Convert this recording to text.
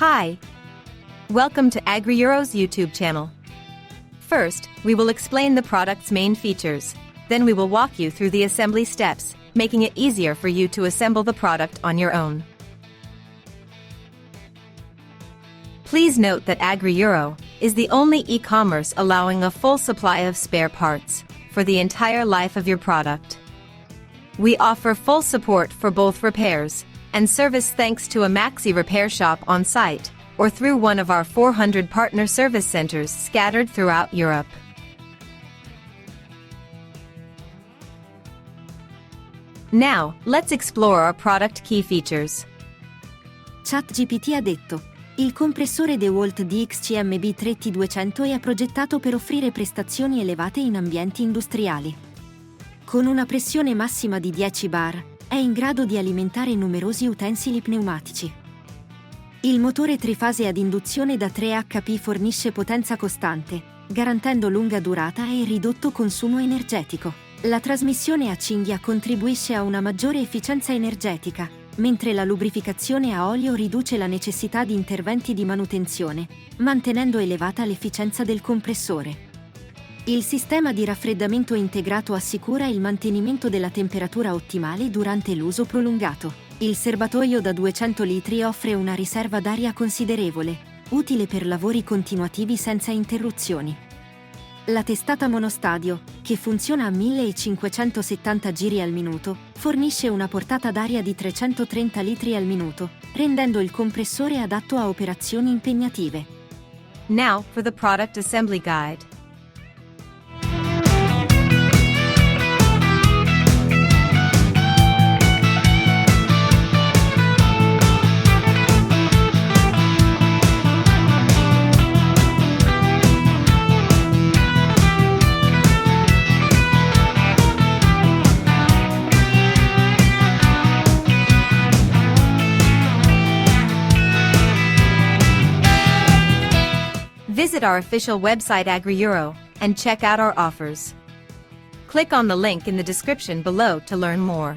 Hi! Welcome to AgriEuro's YouTube channel. First, we will explain the product's main features. Then we will walk you through the assembly steps, making it easier for you to assemble the product on your own. Please note that AgriEuro is the only e-commerce allowing a full supply of spare parts for the entire life of your product. We offer full support for both repairs and service thanks to a Maxi repair shop on site or through one of our 400 partner service centers scattered throughout Europe. Now, let's explore our product key features. ChatGPT ha detto: il compressore DeWalt DXCMB3T200HE è progettato per offrire prestazioni elevate in ambienti industriali. Con una pressione massima di 10 bar, è in grado di alimentare numerosi utensili pneumatici. Il motore trifase ad induzione da 3 HP fornisce potenza costante, garantendo lunga durata e ridotto consumo energetico. La trasmissione a cinghia contribuisce a una maggiore efficienza energetica, mentre la lubrificazione a olio riduce la necessità di interventi di manutenzione, mantenendo elevata l'efficienza del compressore. Il sistema di raffreddamento integrato assicura il mantenimento della temperatura ottimale durante l'uso prolungato. Il serbatoio da 200 litri offre una riserva d'aria considerevole, utile per lavori continuativi senza interruzioni. La testata monostadio, che funziona a 1570 giri al minuto, fornisce una portata d'aria di 330 litri al minuto, rendendo il compressore adatto a operazioni impegnative. Now for the product assembly guide. Visit our official website AgriEuro and check out our offers. Click on the link in the description below to learn more.